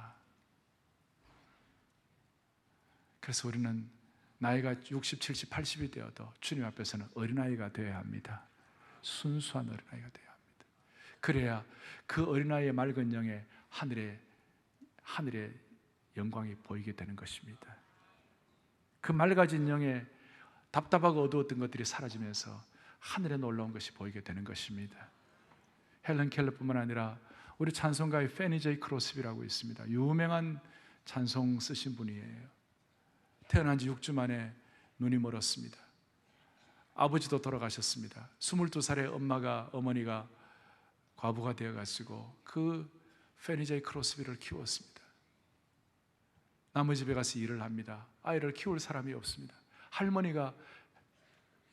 그래서 우리는 나이가 60, 70, 80이 되어도 주님 앞에서는 어린아이가 되어야 합니다. 순수한 어린아이가 되어야 합니다. 그래야 그 어린아이의 맑은 영에 하늘의 영광이 보이게 되는 것입니다. 그 맑아진 영에 답답하고 어두웠던 것들이 사라지면서 하늘에 놀라운 것이 보이게 되는 것입니다. 헬런 켈러뿐만 아니라 우리 찬송가의 페니 제이 크로스비라고 있습니다. 유명한 찬송 쓰신 분이에요. 태어난 지 6주 만에 눈이 멀었습니다. 아버지도 돌아가셨습니다. 22살의 어머니가 과부가 되어가지고 그 페니 제이 크로스비를 키웠습니다. 남의 집에 가서 일을 합니다. 아이를 키울 사람이 없습니다. 할머니가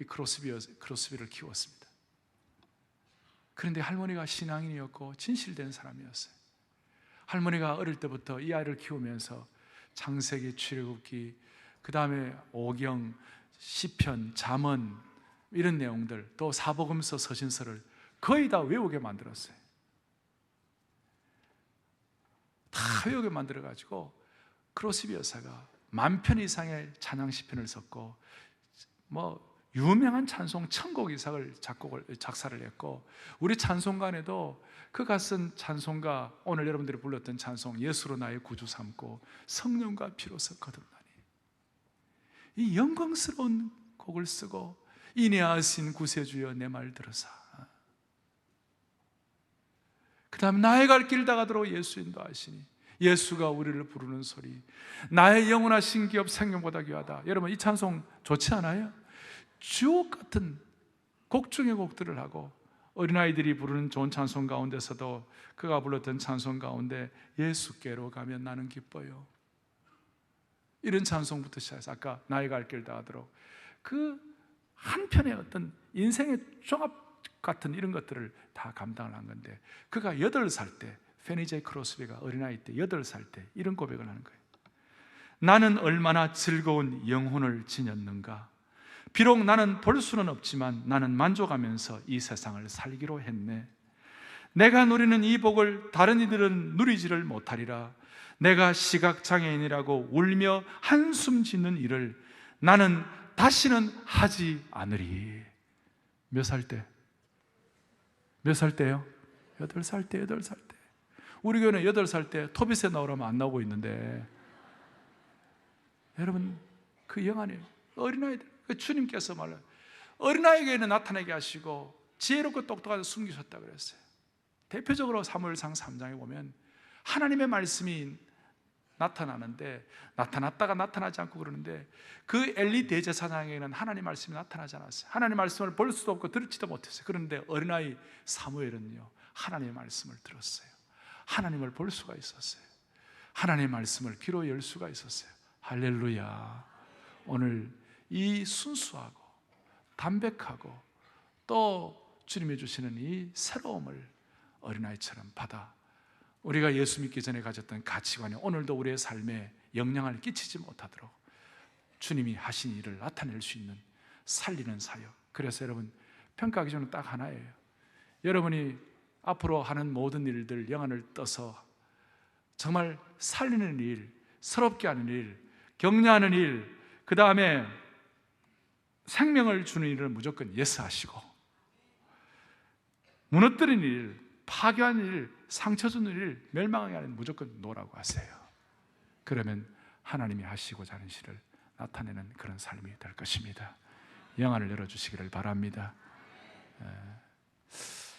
이 크로스비를 키웠습니다. 그런데 할머니가 신앙인이었고 진실된 사람이었어요. 할머니가 어릴 때부터 이 아이를 키우면서 창세기, 출애굽기, 그 다음에 오경, 시편, 잠언 이런 내용들, 또 사복음서, 서신서를 거의 다 외우게 만들었어요. 다 외우게 만들어가지고 크로스비 여사가 10,000편 이상의 찬양 시편을 썼고 유명한 찬송 1000곡 이상을 작사를 했고, 우리 찬송가에도 그가 쓴 찬송가, 오늘 여러분들이 불렀던 찬송 예수로 나의 구주 삼고 성령과 피로서 거듭나니, 이 영광스러운 곡을 쓰고 인내하신 구세주여 내 말 들으사, 그 다음에 나의 갈 길 다가도록 예수 인도하시니, 예수가 우리를 부르는 소리, 나의 영원하신 기업 생명보다 귀하다. 여러분 이 찬송 좋지 않아요? 주옥 같은 곡 중의 곡들을 하고, 어린아이들이 부르는 좋은 찬송 가운데서도 그가 불렀던 찬송 가운데 예수께로 가면 나는 기뻐요, 이런 찬송부터 시작해서 아까 나의 갈 길 다하도록 그 한편의 어떤 인생의 종합 같은 이런 것들을 다 감당을 한 건데, 그가 8살 때, 페니 제이 크로스비가 어린아이 때 8살 때 이런 고백을 하는 거예요. 나는 얼마나 즐거운 영혼을 지녔는가. 비록 나는 볼 수는 없지만 나는 만족하면서 이 세상을 살기로 했네. 내가 누리는 이 복을 다른 이들은 누리지를 못하리라. 내가 시각장애인이라고 울며 한숨 짓는 일을 나는 다시는 하지 않으리. 몇 살 때? 몇 살 때요? 8살 때, 8살 때. 우리 교회는 8살 때 토빗에 나오라면 안 나오고 있는데, 여러분 그 영안이 어린아이들, 주님께서 말로 어린아이에게는 나타나게 하시고 지혜롭고 똑똑하게 숨기셨다 그랬어요. 대표적으로 사무엘상 3장에 보면 하나님의 말씀이 나타나는데, 나타났다가 나타나지 않고 그러는데, 그 엘리 대제사장에게는 하나님 말씀이 나타나지 않았어요. 하나님 말씀을 볼 수도 없고 들지도 못했어요. 그런데 어린아이 사무엘은요, 하나님의 말씀을 들었어요. 하나님을 볼 수가 있었어요. 하나님의 말씀을 귀로 열 수가 있었어요. 할렐루야. 오늘 이 순수하고 담백하고 또 주님이 주시는 이 새로움을 어린아이처럼 받아 우리가 예수 믿기 전에 가졌던 가치관이 오늘도 우리의 삶에 영향을 끼치지 못하도록 주님이 하신 일을 나타낼 수 있는 살리는 사역. 그래서 여러분 평가 기준은 딱 하나예요. 여러분이 앞으로 하는 모든 일들 영안을 떠서 정말 살리는 일, 새롭게 하는 일, 격려하는 일, 그 다음에 생명을 주는 일을 무조건 예스하시고, 무너뜨리는 일, 파괴하는 일, 상처 주는 일, 멸망하게 하는 무조건 노라고 하세요. 그러면 하나님이 하시고자 하는 일을 나타내는 그런 삶이 될 것입니다. 영안을 열어주시기를 바랍니다.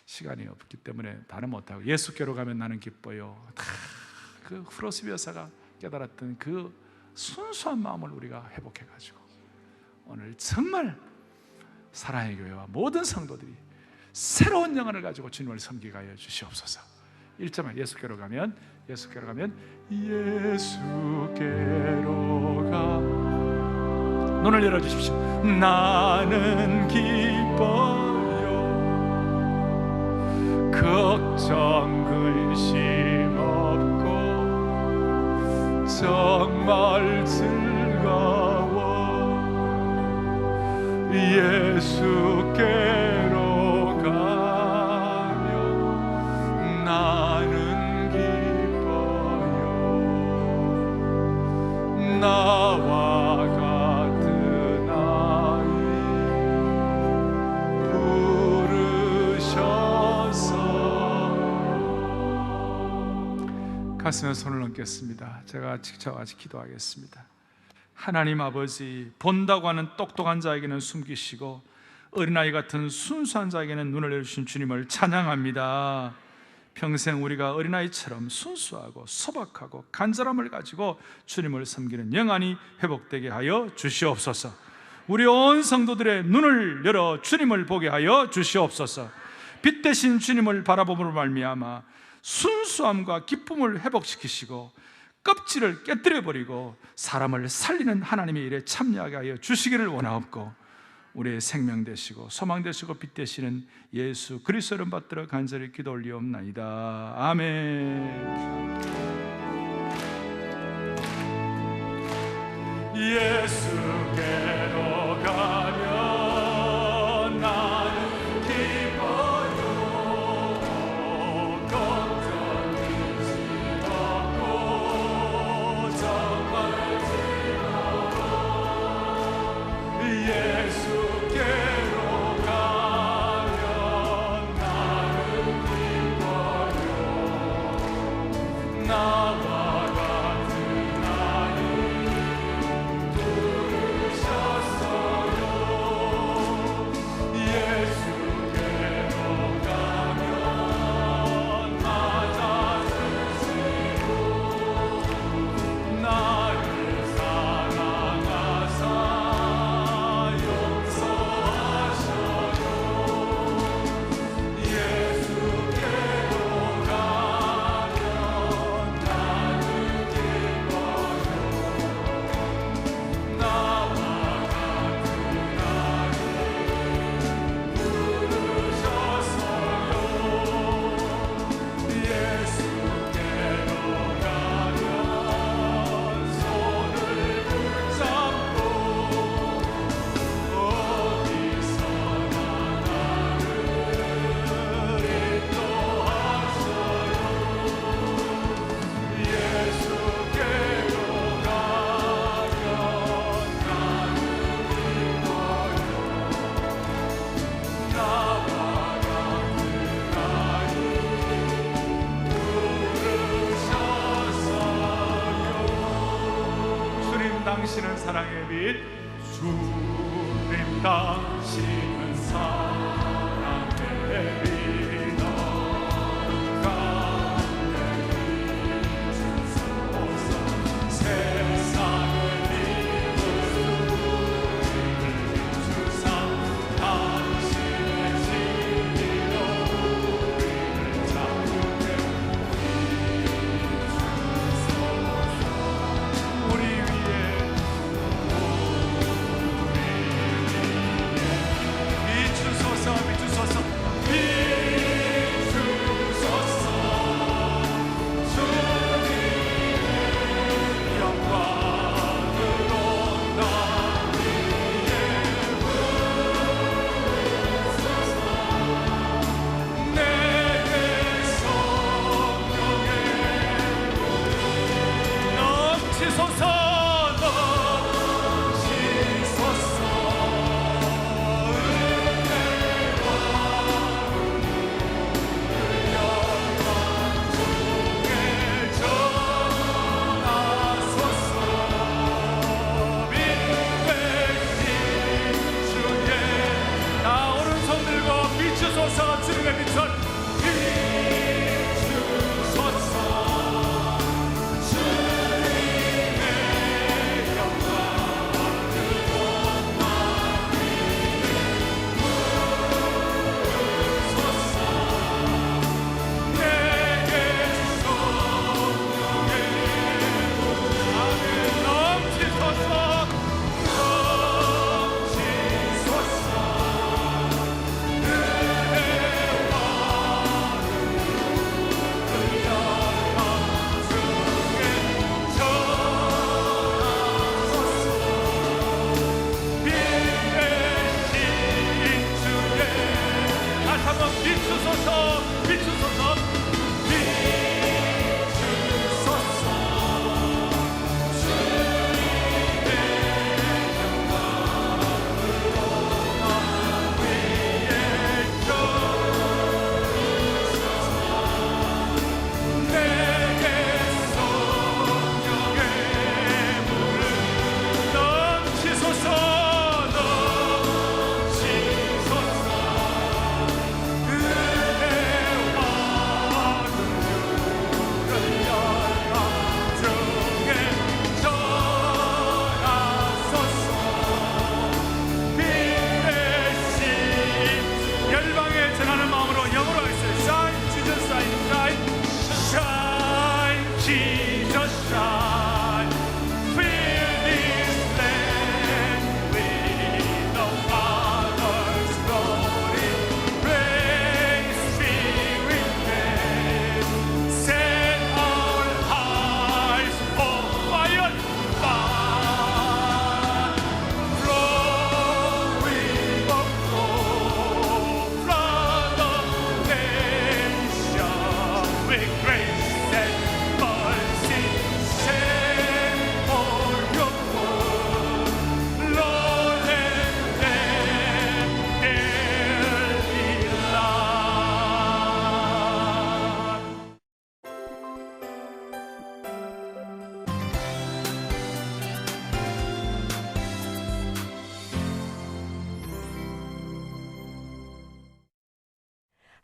시간이 없기 때문에 다른 못하고, 예수께로 가면 나는 기뻐요. 그 크로스비 여사가 깨달았던 그 순수한 마음을 우리가 회복해가지고 오늘 정말 사랑의 교회와 모든 성도들이 새로운 영안을 가지고 주님을 섬기게 하여 주시옵소서. 1절만 예수께로 가면, 예수께로 가면, 예수께로 가. 눈을 열어주십시오. 나는 기뻐요. 걱정 근심 없고 정말 즐거워. 예수께로 가면 나는 기뻐요. 나와 같은 아이 부르셔서. 가슴에 손을 얹겠습니다. 제가 직접 같이 기도하겠습니다. 하나님 아버지, 본다고 하는 똑똑한 자에게는 숨기시고 어린아이 같은 순수한 자에게는 눈을 열주신 주님을 찬양합니다. 평생 우리가 어린아이처럼 순수하고 소박하고 간절함을 가지고 주님을 섬기는 영안이 회복되게 하여 주시옵소서. 우리 온 성도들의 눈을 열어 주님을 보게 하여 주시옵소서. 빛 대신 주님을 바라봄으로 말미암아 순수함과 기쁨을 회복시키시고 껍질을 깨뜨려 버리고 사람을 살리는 하나님의 일에 참여하게 하여 주시기를 원하옵고, 우리의 생명 되시고 소망 되시고 빛 되시는 예수 그리스도를 받들어 간절히 기도 올리옵나이다. 아멘. 예수께로 가면 나는 기뻐요. 걱정이지 없고 정말 즐거워. 예수께로 가면 나는 기뻐요. 나와 같은 아이 부르셨어요. 예수께로 가면 맞아주시고 나를 사랑하사 용서하셔요. 예수께로 가면 나는 기뻐요. 나와 같은 아이 부르셨어요. 예수께로 가면 손을 붙잡고 어디서나 나를 인도하셔요. 예수께로 가면 나는 기뻐요. 나와 같은 아이 부르셨어요. 주님 당신은 사랑의 빛, 주님 당신은 사랑의 빛, 가운데 비추소서. 세상을 비추사 당신의 진리로 우리를 잡게 우리 위에 비추소서.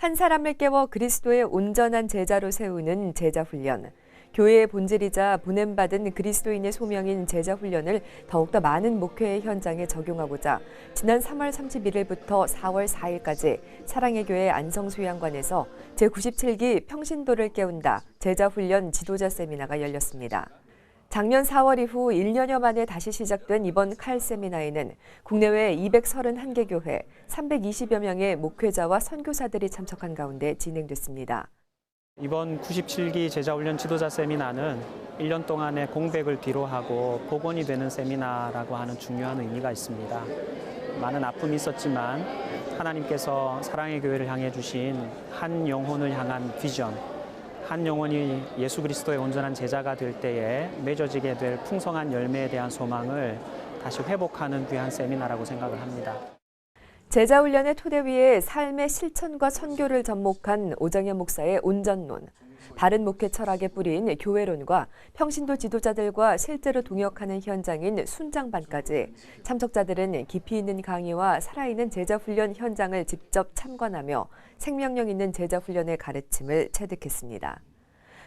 한 사람을 깨워 그리스도의 온전한 제자로 세우는 제자훈련. 교회의 본질이자 보냄받은 그리스도인의 소명인 제자훈련을 더욱더 많은 목회의 현장에 적용하고자 지난 3월 31일부터 4월 4일까지 사랑의 교회 안성수양관에서 제97기 평신도를 깨운다 제자훈련 지도자 세미나가 열렸습니다. 작년 4월 이후 1년여 만에 다시 시작된 이번 칼 세미나에는 국내외 231개 교회, 320여 명의 목회자와 선교사들이 참석한 가운데 진행됐습니다. 이번 97기 제자훈련 지도자 세미나는 1년 동안의 공백을 뒤로하고 복원이 되는 세미나라고 하는 중요한 의미가 있습니다. 많은 아픔이 있었지만 하나님께서 사랑의 교회를 향해 주신 한 영혼을 향한 비전, 한 영혼이 예수 그리스도의 온전한 제자가 될 때에 맺어지게 될 풍성한 열매에 대한 소망을 다시 회복하는 귀한 세미나라고 생각을 합니다. 제자훈련의 토대 위에 삶의 실천과 선교를 접목한 오정현 목사의 온전론, 바른 목회 철학에 뿌린 교회론과 평신도 지도자들과 실제로 동역하는 현장인 순장반까지 참석자들은 깊이 있는 강의와 살아있는 제자훈련 현장을 직접 참관하며 생명력 있는 제자훈련의 가르침을 체득했습니다.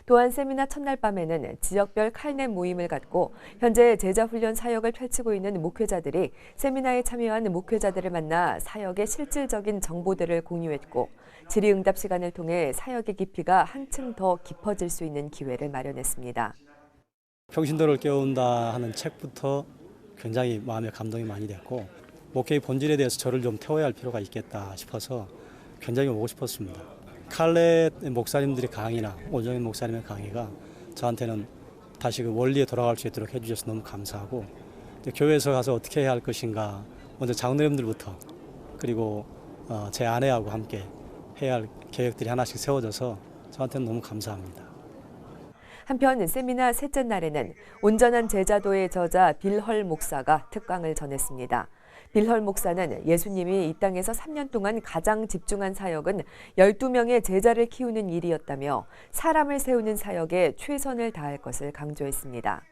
또한 세미나 첫날 밤에는 지역별 칼냄 모임을 갖고 현재 제자훈련 사역을 펼치고 있는 목회자들이 세미나에 참여한 목회자들을 만나 사역의 실질적인 정보들을 공유했고 질의응답 시간을 통해 사역의 깊이가 한층 더 깊어질 수 있는 기회를 마련했습니다. 평신도를 깨운다 하는 책부터 굉장히 마음에 감동이 많이 됐고 목회의 본질에 대해서 저를 좀 태워야 할 필요가 있겠다 싶어서 굉장히 오고 싶었습니다. 칼렛 목사님들의 강의나 오정현 목사님의 강의가 저한테는 다시 그 원리에 돌아갈 수 있도록 해주셔서 너무 감사하고 교회에서 가서 어떻게 해야 할 것인가 먼저 장로님들부터 그리고 제 아내하고 함께 해야 할 계획들이 하나씩 세워져서 저한테는 너무 감사합니다. 한편 세미나 셋째 날에는 온전한 제자도의 저자 빌헐 목사가 특강을 전했습니다. 빌헐 목사는 예수님이 이 땅에서 3년 동안 가장 집중한 사역은 12명의 제자를 키우는 일이었다며 사람을 세우는 사역에 최선을 다할 것을 강조했습니다.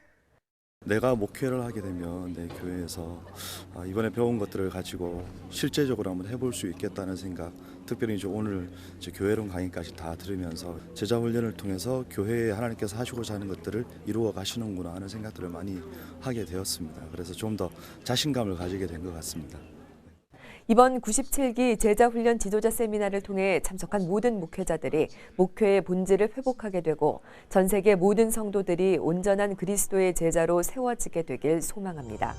내가 목회를 하게 되면 내 교회에서 이번에 배운 것들을 가지고 실제적으로 한번 해볼 수 있겠다는 생각, 특별히 이제 오늘 교회론 강의까지 다 들으면서 제자 훈련을 통해서 교회에 하나님께서 하시고자 하는 것들을 이루어 가시는구나 하는 생각들을 많이 하게 되었습니다. 그래서 좀 더 자신감을 가지게 된 것 같습니다. 이번 97기 제자훈련 지도자 세미나를 통해 참석한 모든 목회자들이 목회의 본질을 회복하게 되고 전 세계 모든 성도들이 온전한 그리스도의 제자로 세워지게 되길 소망합니다.